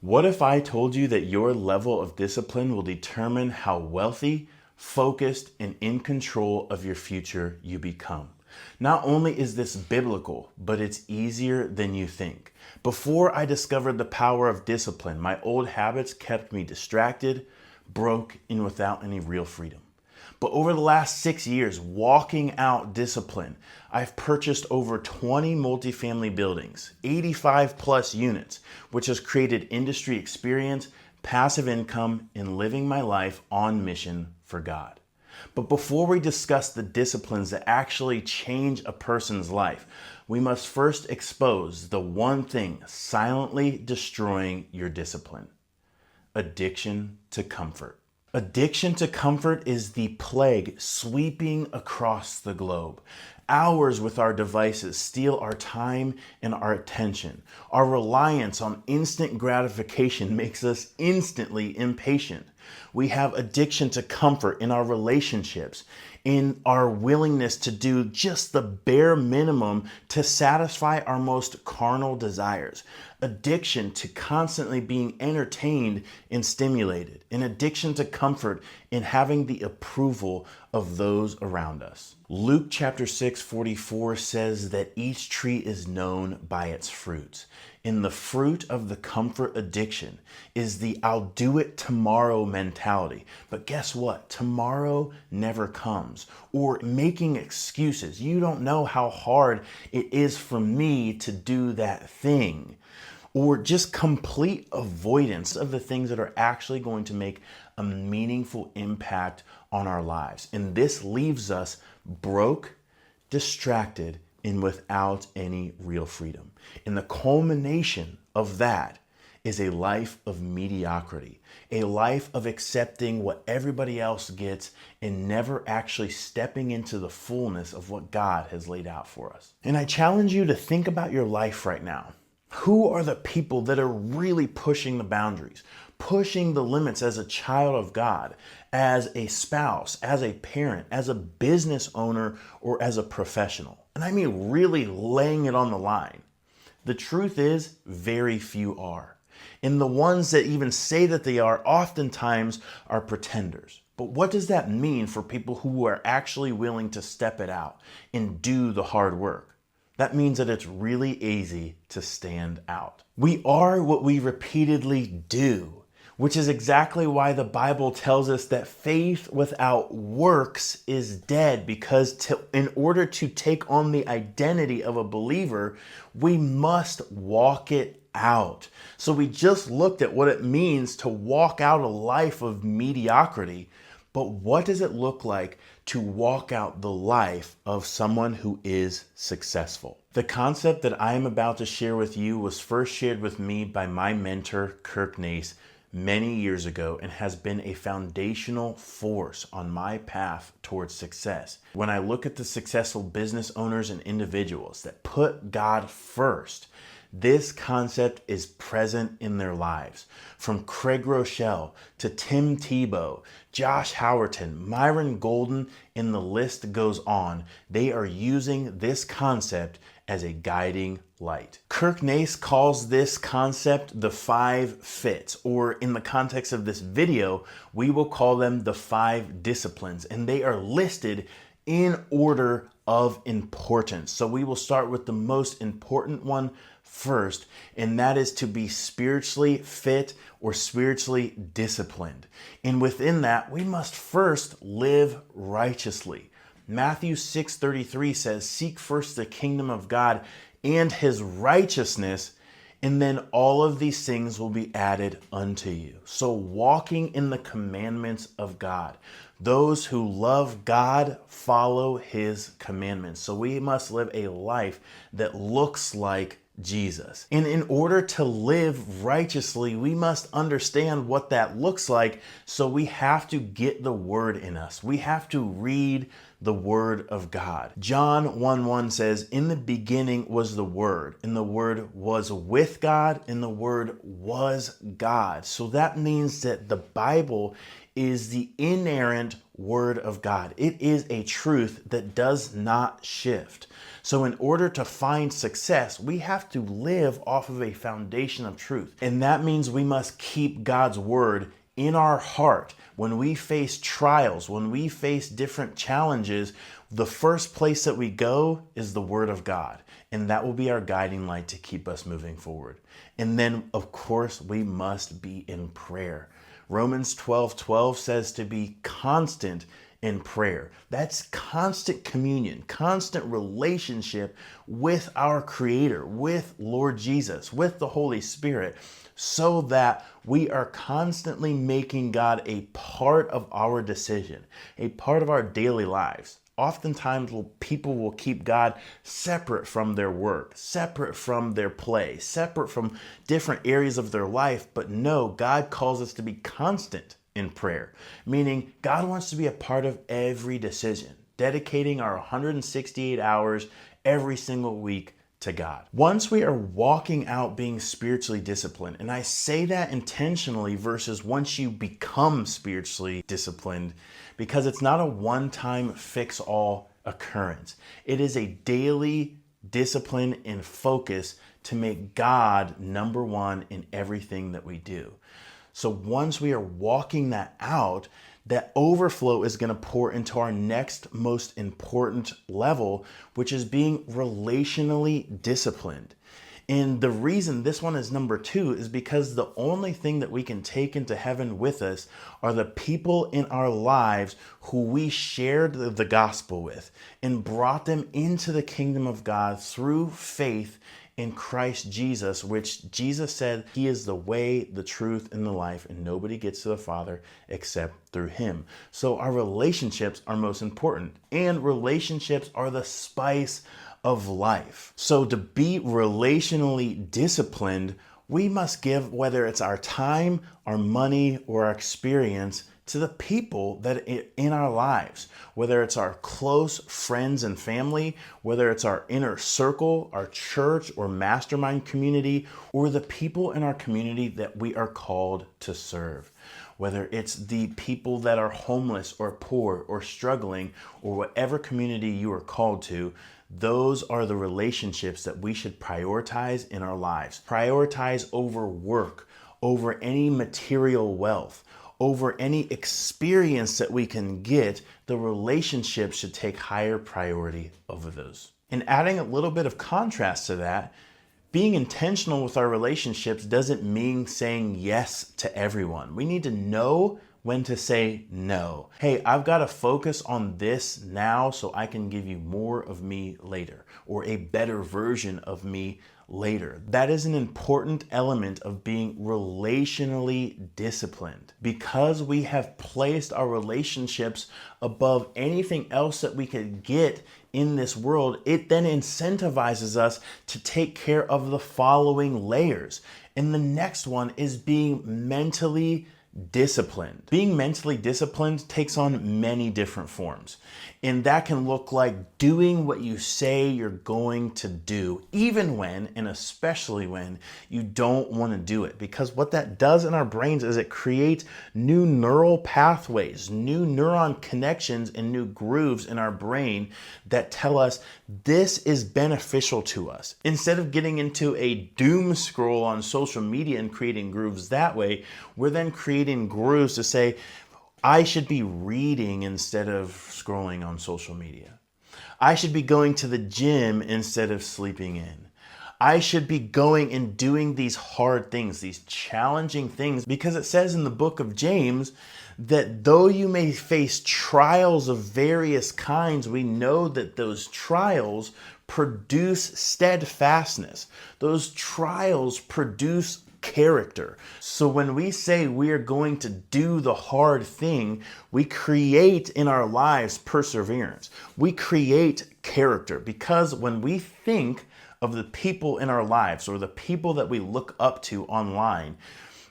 What if I told you that your level of discipline will determine how wealthy, focused, and in control of your future you become? Not only is this biblical, but it's easier than you think. Before I discovered the power of discipline, my old habits kept me distracted, broke, and without any real freedom. But over the last 6 years, walking out discipline, I've purchased over 20 multifamily buildings, 85 plus units, which has created industry experience, passive income, and living my life on mission for God. But before we discuss the disciplines that actually change a person's life, we must first expose the one thing silently destroying your discipline: addiction to comfort. Addiction to comfort is the plague sweeping across the globe. Hours with our devices steal our time and our attention. Our reliance on instant gratification makes us instantly impatient. We have addiction to comfort in our relationships, in our willingness to do just the bare minimum to satisfy our most carnal desires. Addiction to constantly being entertained and stimulated. An addiction to comfort in having the approval of those around us. Luke chapter 6:44 says that each tree is known by its fruits. And the fruit of the comfort addiction is the "I'll do it tomorrow" mentality. But guess what? Tomorrow never comes. Or making excuses. You don't know how hard it is for me to do that thing. Or just complete avoidance of the things that are actually going to make a meaningful impact on our lives. And this leaves us broke, distracted, and without any real freedom. And the culmination of that is a life of mediocrity, a life of accepting what everybody else gets and never actually stepping into the fullness of what God has laid out for us. And I challenge you to think about your life right now. Who are the people that are really pushing the boundaries, pushing the limits as a child of God, as a spouse, as a parent, as a business owner, or as a professional? And I mean really laying it on the line. The truth is, very few are. And the ones that even say that they are oftentimes are pretenders. But what does that mean for people who are actually willing to step it out and do the hard work? That means that it's really easy to stand out. We are what we repeatedly do, which is exactly why the Bible tells us that faith without works is dead, because in order to take on the identity of a believer, we must walk it out. So we just looked at what it means to walk out a life of mediocrity, but what does it look like to walk out the life of someone who is successful? The concept that I am about to share with you was first shared with me by my mentor, Kirk Nace, many years ago, and has been a foundational force on my path towards success. When I look at the successful business owners and individuals that put God first, this concept is present in their lives. From Craig Rochelle to Tim Tebow, Josh Howerton, Myron Golden, and the list goes on. They are using this concept as a guiding light. Kirk Nace calls this concept the 5 fits, or in the context of this video, we will call them the 5 disciplines, and they are listed in order of importance. So we will start with the most important one first, and that is to be spiritually fit or spiritually disciplined. And within that, we must first live righteously. Matthew 6:33 says, "Seek first the kingdom of God and his righteousness, and then all of these things will be added unto you." So walking in the commandments of God. Those who love God follow his commandments. So we must live a life that looks like Jesus. And in order to live righteously, we must understand what that looks like. So we have to get the word in us. We have to read the word of God. John 1:1 says, "In the beginning was the Word, and the Word was with God, and the Word was God." So that means that the Bible is the inerrant word of God. It is a truth that does not shift. So in order to find success, we have to live off of a foundation of truth. And that means we must keep God's word in our heart. When we face trials, when we face different challenges, the first place that we go is the word of God. And that will be our guiding light to keep us moving forward. And then, of course, we must be in prayer. Romans 12:12 says to be constant in prayer. That's constant communion, constant relationship with our Creator, with Lord Jesus, with the Holy Spirit, so that we are constantly making God a part of our decision, a part of our daily lives. Oftentimes, people will keep God separate from their work, separate from their play, separate from different areas of their life. But no, God calls us to be constant in prayer, meaning God wants to be a part of every decision, dedicating our 168 hours every single week to God. Once we are walking out being spiritually disciplined, and I say that intentionally versus once you become spiritually disciplined, because it's not a one-time fix-all occurrence. It is a daily discipline and focus to make God number one in everything that we do. So once we are walking that out, that overflow is going to pour into our next most important level, which is being relationally disciplined. And the reason this one is number 2 is because the only thing that we can take into heaven with us are the people in our lives who we shared the gospel with and brought them into the kingdom of God through faith in Christ Jesus, which Jesus said he is the way, the truth, and the life, and nobody gets to the Father except through him. So our relationships are most important, and relationships are the spice of life. So to be relationally disciplined, we must give, whether it's our time, our money, or our experience, to the people that in our lives, whether it's our close friends and family, whether it's our inner circle, our church or mastermind community, or the people in our community that we are called to serve. Whether it's the people that are homeless or poor or struggling, or whatever community you are called to, those are the relationships that we should prioritize in our lives. Prioritize over work, over any material wealth, over any experience that we can get. The relationship should take higher priority over those. And adding a little bit of contrast to that, being intentional with our relationships doesn't mean saying yes to everyone. We need to know when to say no. Hey, I've got to focus on this now so I can give you more of me later, or a better version of me later. That is an important element of being relationally disciplined, because we have placed our relationships above anything else that we could get in this world. It then incentivizes us to take care of the following layers. And the next one is being mentally disciplined. Being mentally disciplined takes on many different forms. And that can look like doing what you say you're going to do, even when, and especially when, you don't want to do it. Because what that does in our brains is it creates new neural pathways, new neuron connections, and new grooves in our brain that tell us this is beneficial to us. Instead of getting into a doom scroll on social media and creating grooves that way, we're then creating grooves to say, I should be reading instead of scrolling on social media. I should be going to the gym instead of sleeping in. I should be going and doing these hard things, these challenging things, because it says in the book of James that though you may face trials of various kinds, we know that those trials produce steadfastness. Those trials produce character. So when we say we are going to do the hard thing, we create in our lives perseverance. We create character, because when we think of the people in our lives or the people that we look up to online,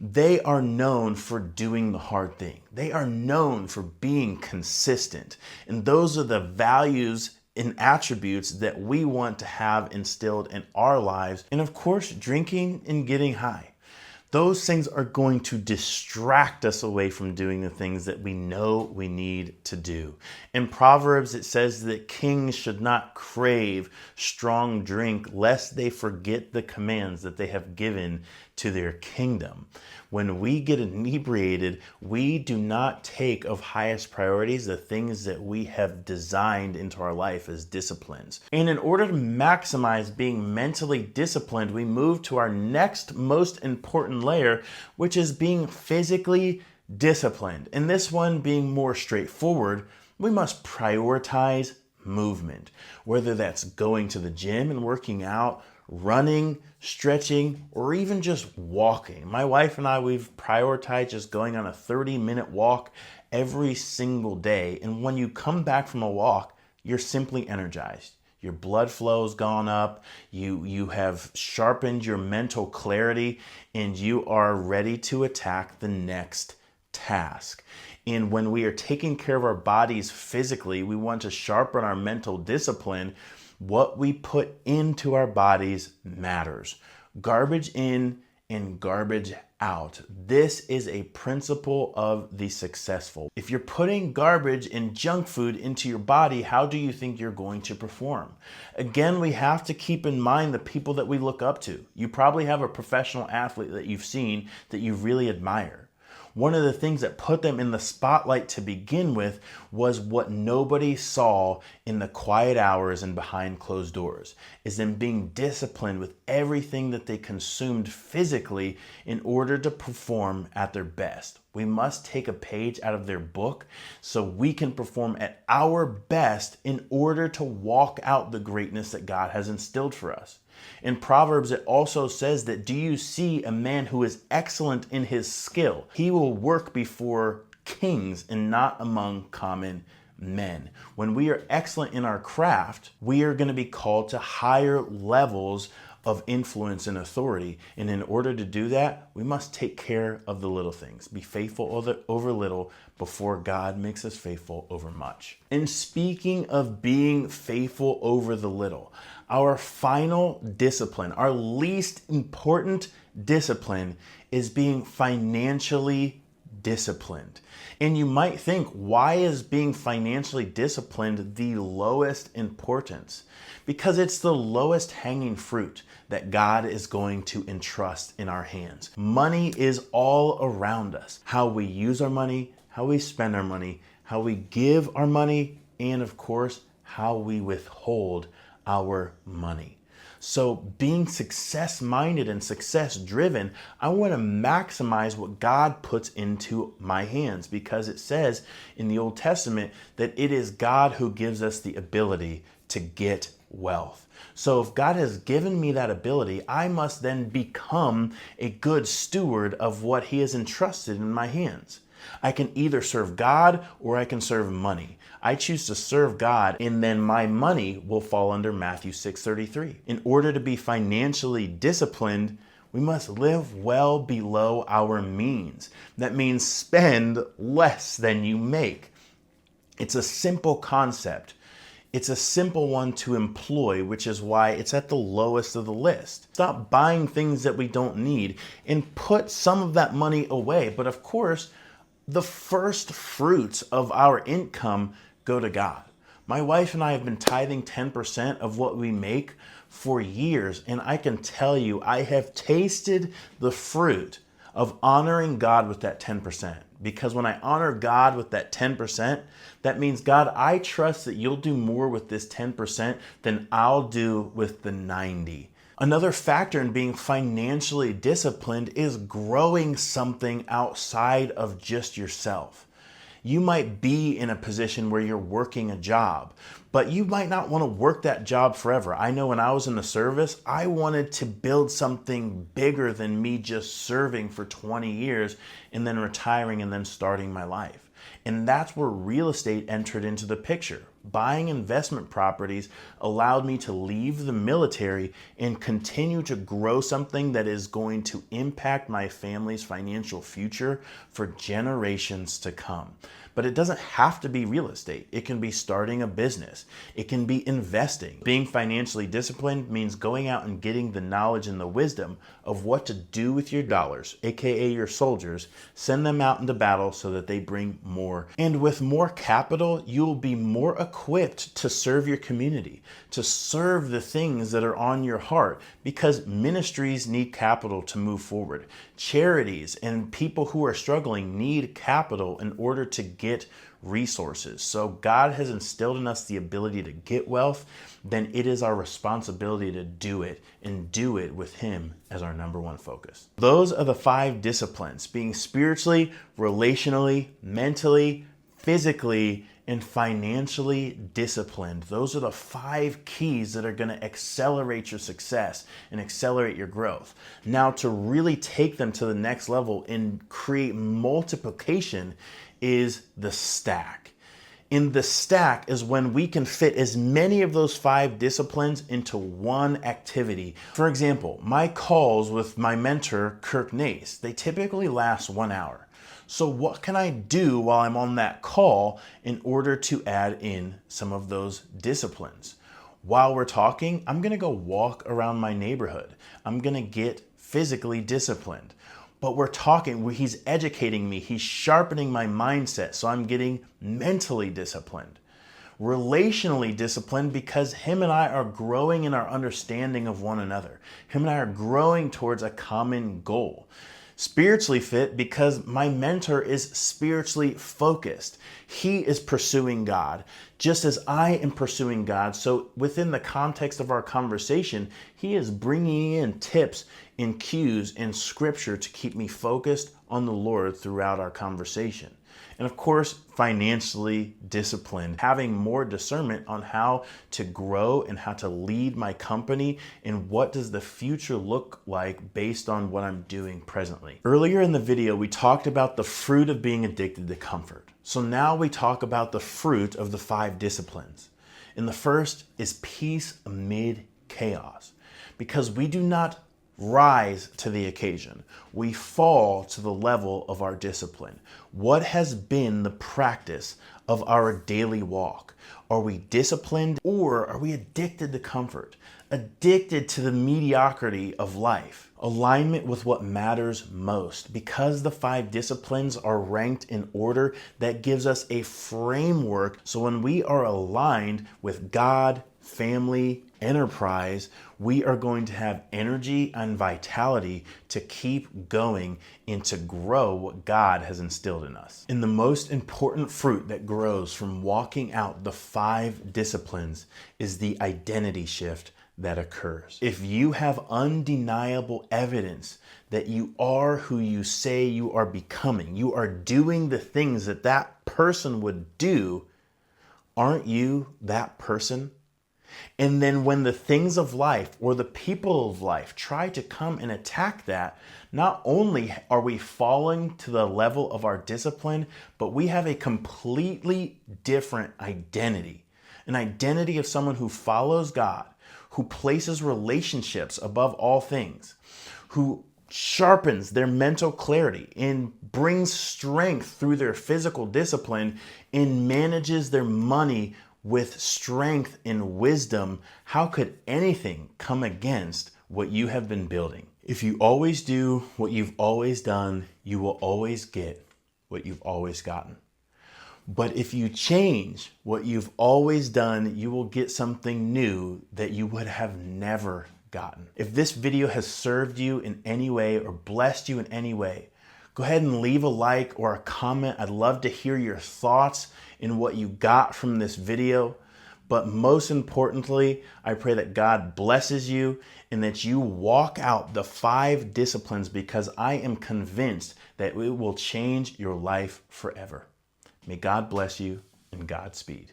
they are known for doing the hard thing. They are known for being consistent. And those are the values and attributes that we want to have instilled in our lives. And of course, drinking and getting high. Those things are going to distract us away from doing the things that we know we need to do. In Proverbs, it says that kings should not crave strong drink lest they forget the commands that they have given to their kingdom. When we get inebriated, we do not take of highest priorities the things that we have designed into our life as disciplines. And in order to maximize being mentally disciplined, we move to our next most important layer, which is being physically disciplined. And this one being more straightforward, we must prioritize movement, whether that's going to the gym and working out, running, stretching, or even just walking. My wife and I, we've prioritized just going on a 30-minute walk every single day. And when you come back from a walk, you're simply energized. Your blood flow's gone up, you have sharpened your mental clarity, and you are ready to attack the next task. And when we are taking care of our bodies physically, we want to sharpen our mental discipline. What we put into our bodies matters. Garbage in and garbage out. This is a principle of the successful. If you're putting garbage and junk food into your body, how do you think you're going to perform? Again, we have to keep in mind the people that we look up to. You probably have a professional athlete that you've seen that you really admire. One of the things that put them in the spotlight to begin with was what nobody saw in the quiet hours and behind closed doors, is them being disciplined with everything that they consumed physically in order to perform at their best. We must take a page out of their book so we can perform at our best in order to walk out the greatness that God has instilled for us. In Proverbs, it also says that, do you see a man who is excellent in his skill? He will work before kings and not among common men. When we are excellent in our craft, we are going to be called to higher levels of influence and authority. And in order to do that, we must take care of the little things. Be faithful over little before God makes us faithful over much. And speaking of being faithful over the little, our final discipline, our least important discipline, is being financially disciplined. And you might think, why is being financially disciplined the lowest importance? Because it's the lowest hanging fruit that God is going to entrust in our hands. Money is all around us. How we use our money, how we spend our money, how we give our money, and of course, how we withhold our money. So being success-minded and success-driven, I want to maximize what God puts into my hands, because it says in the Old Testament that it is God who gives us the ability to get wealth. So if God has given me that ability, I must then become a good steward of what He has entrusted in my hands. I can either serve God or I can serve money. I choose to serve God, and then my money will fall under Matthew 6:33. In order to be financially disciplined, we must live well below our means. That means spend less than you make. It's a simple concept. It's a simple one to employ, which is why it's at the lowest of the list. Stop buying things that we don't need and put some of that money away. But of course, the first fruits of our income go to God. My wife and I have been tithing 10% of what we make for years, and I can tell you, I have tasted the fruit of honoring God with that 10%. Because when I honor God with that 10%, that means, God, I trust that you'll do more with this 10% than I'll do with the 90. Another factor in being financially disciplined is growing something outside of just yourself. You might be in a position where you're working a job, but you might not want to work that job forever. I know when I was in the service, I wanted to build something bigger than me just serving for 20 years and then retiring and then starting my life. And that's where real estate entered into the picture. buying investment properties allowed me to leave the military and continue to grow something that is going to impact my family's financial future for generations to come. But it doesn't have to be real estate. It can be starting a business. It can be investing. Being financially disciplined means going out and getting the knowledge and the wisdom of what to do with your dollars, aka your soldiers, send them out into battle so that they bring more. And with more capital, you'll be more equipped to serve your community, to serve the things that are on your heart, because ministries need capital to move forward. Charities and people who are struggling need capital in order to get resources. So God has instilled in us the ability to get wealth, then it is our responsibility to do it and do it with Him as our number one focus. Those are the 5 disciplines: being spiritually, relationally, mentally, physically, and financially disciplined. Those are the 5 keys that are going to accelerate your success and accelerate your growth. Now, to really take them to the next level and create multiplication is the stack. In the stack is when we can fit as many of those 5 disciplines into one activity. For example, my calls with my mentor, Kirk Nace, they typically last 1 hour. So what can I do while I'm on that call in order to add in some of those disciplines? While we're talking, I'm gonna go walk around my neighborhood. I'm gonna get physically disciplined. But we're talking, he's educating me, he's sharpening my mindset, so I'm getting mentally disciplined. Relationally disciplined because him and I are growing in our understanding of one another. Him and I are growing towards a common goal. Spiritually fit because my mentor is spiritually focused. He is pursuing God just as I am pursuing God. So within the context of our conversation, he is bringing in tips and cues and scripture to keep me focused on the Lord throughout our conversation. And of course, financially disciplined, having more discernment on how to grow and how to lead my company and what does the future look like based on what I'm doing presently. Earlier in the video, we talked about the fruit of being addicted to comfort. So now we talk about the fruit of the 5 disciplines. And the first is peace amid chaos, because we do not rise to the occasion. We fall to the level of our discipline. What has been the practice of our daily walk? Are we disciplined or are we addicted to comfort? Addicted to the mediocrity of life? Alignment with what matters most. Because the 5 disciplines are ranked in order, that gives us a framework. So when we are aligned with God, family, enterprise, we are going to have energy and vitality to keep going and to grow what God has instilled in us. And the most important fruit that grows from walking out the 5 disciplines is the identity shift that occurs. If you have undeniable evidence that you are who you say you are becoming, you are doing the things that that person would do, aren't you that person? And then when the things of life or the people of life try to come and attack that, not only are we falling to the level of our discipline, but we have a completely different identity. An identity of someone who follows God, who places relationships above all things, who sharpens their mental clarity and brings strength through their physical discipline and manages their money with strength and wisdom. How could anything come against what you have been building? If you always do what you've always done, you will always get what you've always gotten. But if you change what you've always done, you will get something new that you would have never gotten. If this video has served you in any way or blessed you in any way, go ahead and leave a like or a comment. I'd love to hear your thoughts in what you got from this video. But most importantly, I pray that God blesses you and that you walk out the 5 disciplines, because I am convinced that it will change your life forever. May God bless you and Godspeed.